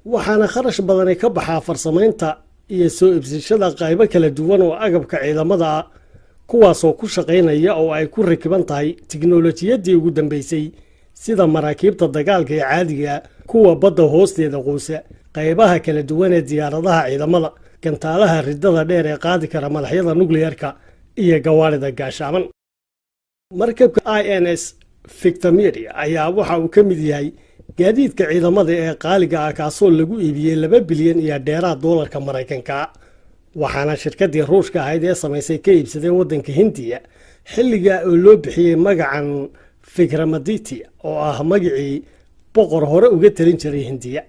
waxaana kharash badani ka baxaa farsamaynta iyo soo iibsashada qaybo kala duwan oo agabka ciidamada ah kuwaasoo ku shaqaynaya oo ay ku rakiban tahay tiknoolajiyadii ugu dambeysay sida maraakiibta dagaalka ee caadiga kuwa badda hoosteeda quusa qaybaha kala duwan ee diyaaradaha ciidamada gantaalaha ridada dheer ee qaadi kara madaxyada nukliyeerka iyo gawaarida gaashaaman markabka INS Victor Meade ayaa waxa uu ka mid yahay gaadiidka ciidamada ee qaaliga ah kaasoo lagu iibiyey 2 bilyan iyo dheeraad doolarka Mareykanka waxaana shirkadii Ruushka ahayd ee samaysay ka iibsadeen wadanka Hindiya xilliga oo loo bixiyay magacan Vikramaditya oo ah magacii boqor hore uga talin jiray Hindiya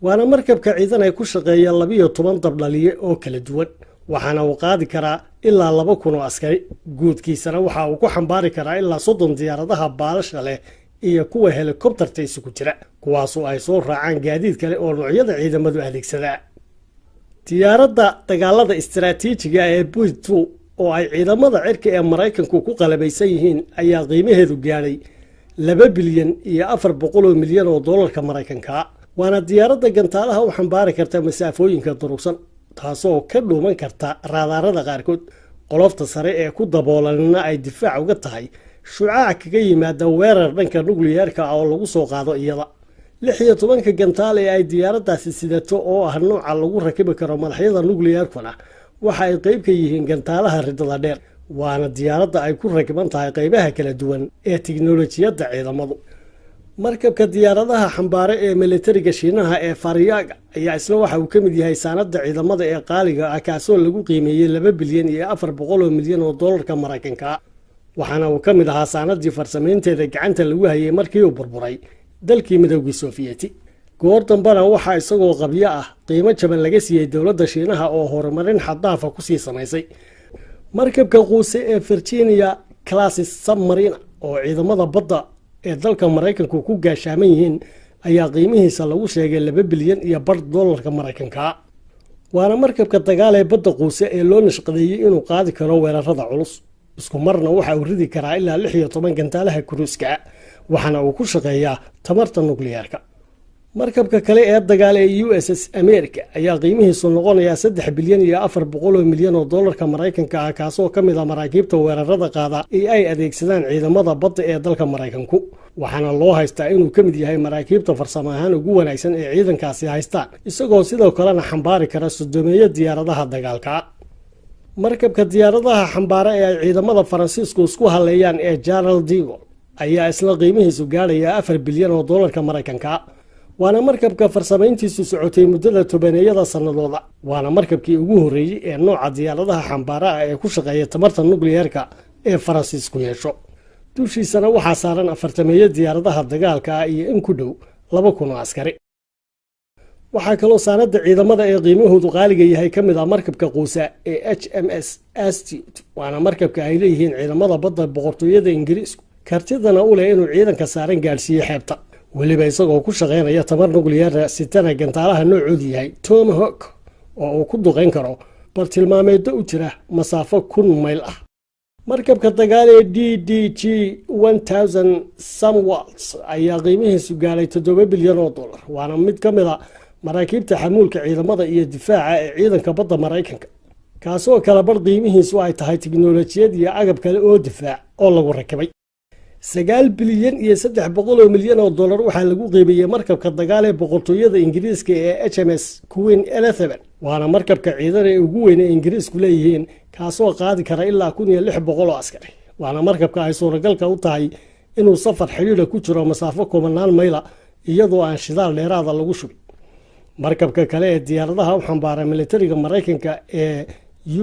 waana markabka ciidan ay ku shaqeeya 12 dabdhaliye oo kala duwan waxaana uu qaadi karaa ilaa 2,000 oo askari guudkiisana waxa uu ku xambaari karaa ilaa 30 diyaaradaha baalasha leh iyo kuwa helikobtarta isugu jira kuwaasoo ay soo raacaan gaadiid kale oo noocyada ciidamadu adeegsada diyaaradda dagaalada istiraatiijiga ee B-2 oo ay ciidamada cirka ee Mareykanku ku qalabaysan yihiin ayaa qiimaheedu gaadhay 2 bilyan iyo 400 milyan oo doolarka Mareykanka waana diyaaradda gantaalaha u xambaari karta masaafooyinka durugsan taasoo ka dhuuman karta raadaarada qaarkood qolofta sare ee ku daboolanna ay difaac uga tahay shucaac kaga yimaada weerar dhanka nukliyeerka oo lagu soo qaado iyada 16 gantaal ee ay diyaaraddaasi sidato oo ah nooca lagu rakibi karo madaxyada nukliyeerkuna waxa ay qayb ka yihiin gantaalaha ridada dheer waana diyaaradda ay ku rakiban tahay qaybaha kala duwan ee tiknoolajiyadda ciidamadu markabka diyaaradaha xambaare ee militariga Shiinaha ee Faryaga ayaa isla waxa uu ka mid yahay saanada ciidamada ee qaaliga ah kaasoo lagu qiimeeyay 2 bilyan iyo 400 milyan oo doolarka Mareykanka waxaana uu ka mid ahaa saanadii farsamaynteeda gacanta lagu hayay markii uu burburay dalkii Midowgii Sofiyeeti goor dambana waxa isagoo qabyo ah qiimo jaban laga siiyay dawladda Shiinaha oo horumarin xad-dhaaf ah ku sii samaysay markabka quuse ee Virginia class submarine oo ciidamada badda ee dalka Mareykanku ku gaashaaman yihiin ayaa qiimihiisa lagu sheegay 2 bilyan iyo bar doolarka Mareykanka waana markabka dagaal ee badda quuse ee loo nashqadeeyay inuu qaadi karo weerarada culus isku marna waxa uu ridi karaa ilaa 16 gantaalaha kruiska waxaana uu ku shaqeeyaa tamarta nukliyeerka markabka kale ee dagaal ee USS America ayaa qiimihiisu noqonaya 3 bilyan iyo 400 milyan oo doolarka Mareykanka ah kaasoo ka mid ah maraakiibta weerarada qaada ee ay adeegsadaan ciidamada badda ee dalka Mareykanku waxaana loo haystaa inuu ka mid yahay maraakiibta farsamo ahaan ugu wanaagsan ee ciidankaasi haystaan isagoo sidoo kalena xambaari kara sodomeeyo diyaaradaha dagaalka markabka diyaaradaha xambaara ee ay ciidamada Faransiisku isku haleeyaan ee General de Gaulle ayaa isla qiimihiisu gaaraya 4 bilyan oo doolarka Mareykanka waana markabka farsamayntiisu socotay muddada tobaneeyada sanadooda waana markabkii ugu horeeyay ee nooca diyaaradaha xambaara ee ku shaqeeya tamarta nukliyeerka ee Faransiisku yeesho dushiisana waxaa saaran 40 diyaaradaha dagaalka iyo in ku dhow 2,000 askari waxaa kaloo saanada ciidamada ee qiimahoodu qaaliga yahay ka mid ah markabka quusa ee HMS Astute waana markabka ay leeyihiin ciidamada badda boqortooyada Ingiriisku kartidana u leh inuu ciidanka saaran gaarsiiyo xeebta waliba isagoo ku shaqeynaya tamar nukliyeer sitana gantaalaha noocoodu yahay Tomahawk oo uu ku duqeyn karo bartilmaameedyo u jira masaafo 1,000 mayl ah markabka dagaal ee DDG 1000 Samwats ayaa qiimihiisu gaaray 7 bilyan oo doolar waana mid ka mid ah maraakiibta xamuulka ciidamada iyo difaaca ee ciidanka badda Mareykanka kaasoo kala bar qiimihiisu ay tahay tiknoolajiyad iyo agab kale oo difaac oo lagu rakibay 9 bilyan iyo 300 milyan oo doolar waxaa lagu qiimeeyay markabka dagaal ee boqortooyada Ingiriiska ee HMS Queen Elizabeth waana markabka ciidan ee ugu weyn ee Ingiriisku leeyihiin kaasoo qaadi kara ilaa 1,600 oo askari waana markabka ay suuragalka u tahay inuu safar xiriir ku jiro masaafo 10 mayl iyadoo aan shidaal dheeraad ah lagu shubin markabka kale ee diyaaradaha u xambaara militariga Mareykanka ee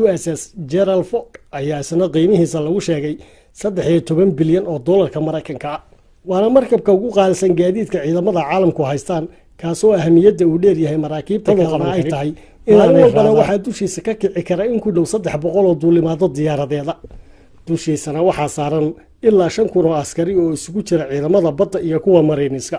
USS Gerald Ford ayaa isna qiimihiisa lagu sheegay 13 bilyan oo doolarka Mareykanka waana markabka ugu qaalisan gaadiidka ciidamada caalamku haystaan kaasoo ahamiyadda uu dheer yahay maraakiibta kale ay tahay ilaa walbana waxaa dushiisa ka kici kara in ku dhow 300 oo duulimaado diyaaradeeda dushiisana waxaa saaran ilaa 5,000 oo askari oo isugu jira ciidamada badda iyo kuwa mariiniska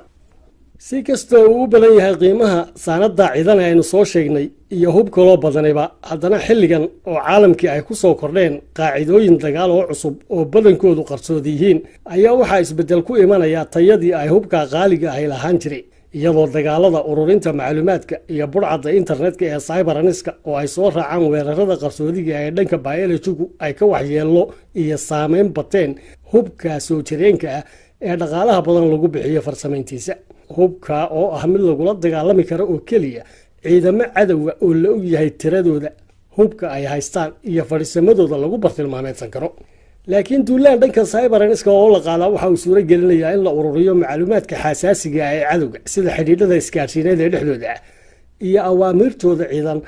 si kastoo uu u badan yahay qiimaha saanada ciidan aynu soo sheegnay iyo hub kaloo badanayba haddana xilligan oo caalamkii ay ku soo kordheen qaacidooyin dagaal oo cusub oo badankoodu qarsoodi yihiin ayaa waxaa isbedel ku imanaya tayadii ay hubka qaaliga ah lahaan jiray iyadoo dagaalada ururinta macluumaadka iyo burcadda internetka ee cyberaniska oo ay soo raacaan weerarada qarsoodiga ee dhanka biologigu ay ka waxyeello iyo saameyn bateen hubka soo jireenka ah ee dhaqaalaha badan lagu bixiyo farsamayntiisa. hubka oo ah mid lagula dagaalami karo oo keliya ciidamo cadowga oo la og yahay tiradooda, hubka ay haystaan iyo fadhiisamadooda lagu bartilmaameedsan karo. laakiin duulaan dhanka cyberaniska oo la qaadaa waxa uu suuro gelinayaa in la ururiyo macluumaadka xasaasiga ah ee cadowga sida xidhiidhada isgaadhsiineed ee dhexdooda ah iyo awaamiirtooda ciidan